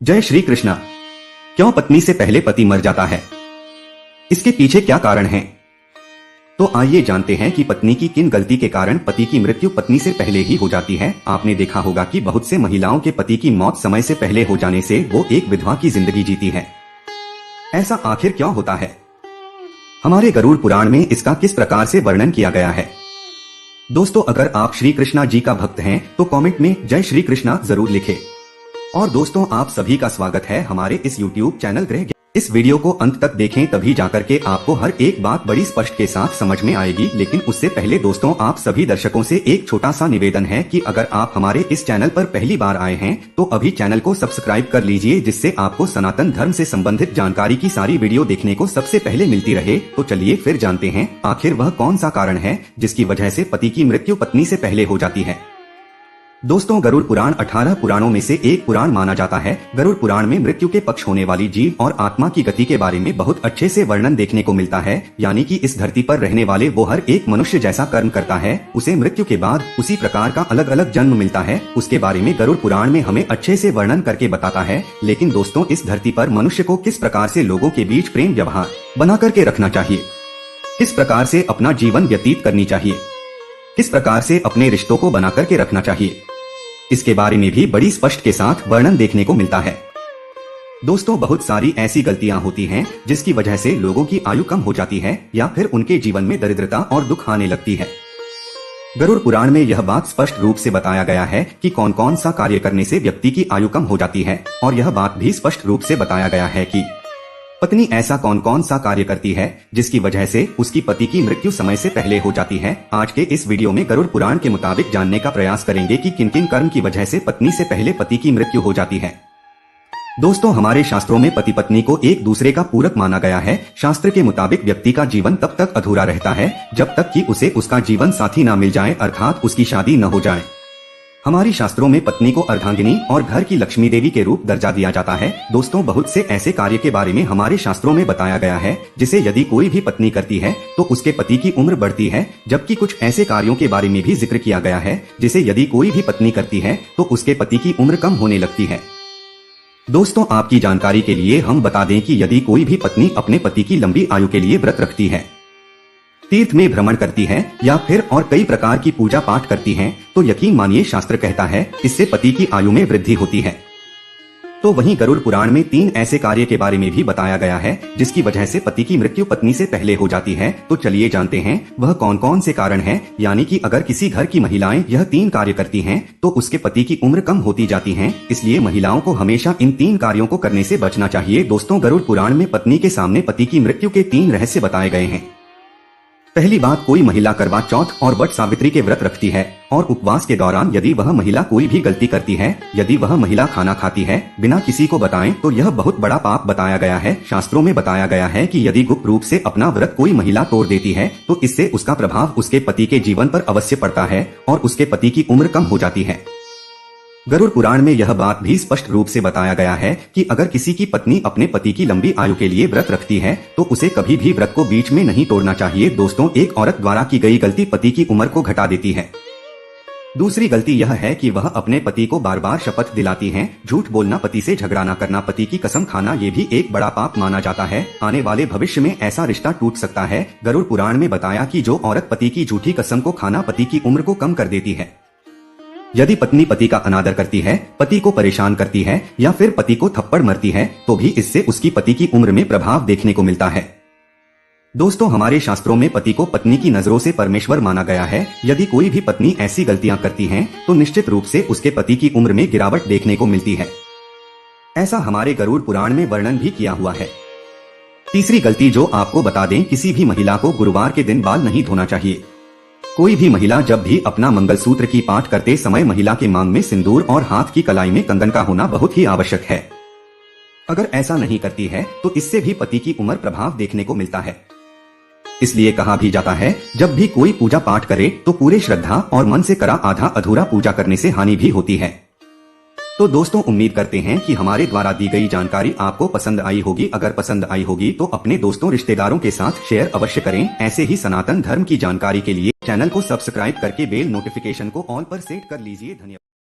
जय श्री कृष्णा। क्यों पत्नी से पहले पति मर जाता है? इसके पीछे क्या कारण है? तो आइए जानते हैं कि पत्नी की किन गलती के कारण पति की मृत्यु पत्नी से पहले ही हो जाती है। आपने देखा होगा कि बहुत से महिलाओं के पति की मौत समय से पहले हो जाने से वो एक विधवा की जिंदगी जीती है। ऐसा आखिर क्यों होता है? हमारे गरुड़ पुराण में इसका किस प्रकार से वर्णन किया गया है? दोस्तों, अगर आप श्री कृष्णा जी का भक्त हैं तो कमेंट में जय श्री कृष्णा जरूर लिखें। और दोस्तों, आप सभी का स्वागत है हमारे इस YouTube चैनल ग्रह। इस वीडियो को अंत तक देखें, तभी जाकर के आपको हर एक बात बड़ी स्पष्ट के साथ समझ में आएगी। लेकिन उससे पहले दोस्तों, आप सभी दर्शकों से एक छोटा सा निवेदन है कि अगर आप हमारे इस चैनल पर पहली बार आए हैं तो अभी चैनल को सब्सक्राइब कर लीजिए, जिससे आपको सनातन धर्म से संबंधित जानकारी की सारी वीडियो देखने को सबसे पहले मिलती रहे। तो चलिए फिर जानते हैं आखिर वह कौन सा कारण है जिसकी वजह से पति की मृत्यु पत्नी से पहले हो जाती है। दोस्तों, गरुड़ पुराण 18 पुराणों में से एक पुराण माना जाता है। गरुड़ पुराण में मृत्यु के पक्ष होने वाली जीव और आत्मा की गति के बारे में बहुत अच्छे से वर्णन देखने को मिलता है। यानी कि इस धरती पर रहने वाले वो हर एक मनुष्य जैसा कर्म करता है, उसे मृत्यु के बाद उसी प्रकार का अलग अलग जन्म मिलता है। उसके बारे में गरुड़ पुराण में हमें अच्छे से वर्णन करके बताता है। लेकिन दोस्तों, इस धरती पर मनुष्य को किस प्रकार से लोगों के बीच प्रेम व्यवहार बना करके रखना चाहिए, किस प्रकार से अपना जीवन व्यतीत करनी चाहिए, किस प्रकार से अपने रिश्तों को बना करके रखना चाहिए, इसके बारे में भी बड़ी स्पष्ट के साथ वर्णन देखने को मिलता है। दोस्तों, बहुत सारी ऐसी गलतियां होती हैं जिसकी वजह से लोगों की आयु कम हो जाती है या फिर उनके जीवन में दरिद्रता और दुख आने लगती है। गरुड़ पुराण में यह बात स्पष्ट रूप से बताया गया है कि कौन कौन सा कार्य करने से व्यक्ति की आयु कम हो जाती है। और यह बात भी स्पष्ट रूप से बताया गया है कि पत्नी ऐसा कौन कौन सा कार्य करती है जिसकी वजह से उसकी पति की मृत्यु समय से पहले हो जाती है। आज के इस वीडियो में गरुड़ पुराण के मुताबिक जानने का प्रयास करेंगे कि किन किन कर्म की वजह से पत्नी से पहले पति की मृत्यु हो जाती है। दोस्तों, हमारे शास्त्रों में पति पत्नी को एक दूसरे का पूरक माना गया है। शास्त्र के मुताबिक व्यक्ति का जीवन तब तक अधूरा रहता है जब तक कि उसे उसका जीवन साथी न मिल जाए, अर्थात उसकी शादी न हो जाए। हमारी शास्त्रों में पत्नी को अर्धांगिनी और घर की लक्ष्मी देवी के रूप दर्जा दिया जाता है। दोस्तों, बहुत से ऐसे कार्य के बारे में हमारे शास्त्रों में बताया गया है जिसे यदि कोई भी पत्नी करती है तो उसके पति की उम्र बढ़ती है, जबकि कुछ ऐसे कार्यों के बारे में भी जिक्र किया गया है जिसे यदि कोई भी पत्नी करती है तो उसके पति की उम्र कम होने लगती है। दोस्तों, आपकी जानकारी के लिए हम बता दें कि यदि कोई भी पत्नी अपने पति की लंबी आयु के लिए व्रत रखती है, तीर्थ में भ्रमण करती है या फिर और कई प्रकार की पूजा पाठ करती है, तो यकीन मानिए शास्त्र कहता है इससे पति की आयु में वृद्धि होती है। तो वहीं गरुड़ पुराण में 3 ऐसे कार्य के बारे में भी बताया गया है जिसकी वजह से पति की मृत्यु पत्नी से पहले हो जाती है। तो चलिए जानते हैं वह कौन कौन से कारण हैं। यानी कि अगर किसी घर की महिलाएं यह 3 कार्य करती हैं तो उसके पति की उम्र कम होती जाती है। इसलिए महिलाओं को हमेशा इन 3 कार्यों को करने से बचना चाहिए। दोस्तों, गरुड़ पुराण में पत्नी के सामने पति की मृत्यु के 3 रहस्य बताए गए हैं। पहली बात, कोई महिला करवा चौथ और वट सावित्री के व्रत रखती है और उपवास के दौरान यदि वह महिला कोई भी गलती करती है, यदि वह महिला खाना खाती है बिना किसी को बताएं, तो यह बहुत बड़ा पाप बताया गया है। शास्त्रों में बताया गया है कि यदि गुप्त रूप से अपना व्रत कोई महिला तोड़ देती है तो इससे उसका प्रभाव उसके पति के जीवन पर अवश्य पड़ता है और उसके पति की उम्र कम हो जाती है। गरुड़ पुराण में यह बात भी स्पष्ट रूप से बताया गया है कि अगर किसी की पत्नी अपने पति की लंबी आयु के लिए व्रत रखती है तो उसे कभी भी व्रत को बीच में नहीं तोड़ना चाहिए। दोस्तों, एक औरत द्वारा की गई गलती पति की उम्र को घटा देती है। दूसरी गलती यह है कि वह अपने पति को बार बार शपथ दिलाती हैं। झूठ बोलना, पति से झगड़ा न करना, पति की कसम खाना, ये भी एक बड़ा पाप माना जाता है। आने वाले भविष्य में ऐसा रिश्ता टूट सकता है। गरुड़ पुराण में बताया कि जो औरत पति की झूठी कसम को खाना पति की उम्र को कम कर देती है। यदि पत्नी पति का अनादर करती है, पति को परेशान करती है या फिर पति को थप्पड़ मारती है तो भी इससे उसकी पति की उम्र में प्रभाव देखने को मिलता है। दोस्तों, हमारे शास्त्रों में पति को पत्नी की नजरों से परमेश्वर माना गया है। यदि कोई भी पत्नी ऐसी गलतियां करती है तो निश्चित रूप से उसके पति की उम्र में गिरावट देखने को मिलती है। ऐसा हमारे गरुड़ पुराण में वर्णन भी किया हुआ है। तीसरी गलती जो आपको बता दें, किसी भी महिला को गुरुवार के दिन बाल नहीं धोना चाहिए। कोई भी महिला जब भी अपना मंगलसूत्र की पाठ करते समय महिला के मांग में सिंदूर और हाथ की कलाई में कंगन का होना बहुत ही आवश्यक है। अगर ऐसा नहीं करती है तो इससे भी पति की उम्र प्रभाव देखने को मिलता है। इसलिए कहा भी जाता है, जब भी कोई पूजा पाठ करे तो पूरे श्रद्धा और मन से करा, आधा अधूरा पूजा करने से हानि भी होती है। तो दोस्तों, उम्मीद करते हैं कि हमारे द्वारा दी गई जानकारी आपको पसंद आई होगी। अगर पसंद आई होगी तो अपने दोस्तों रिश्तेदारों के साथ शेयर अवश्य करें। ऐसे ही सनातन धर्म की जानकारी के लिए चैनल को सब्सक्राइब करके बेल नोटिफिकेशन को ऑल पर सेट कर लीजिए। धन्यवाद।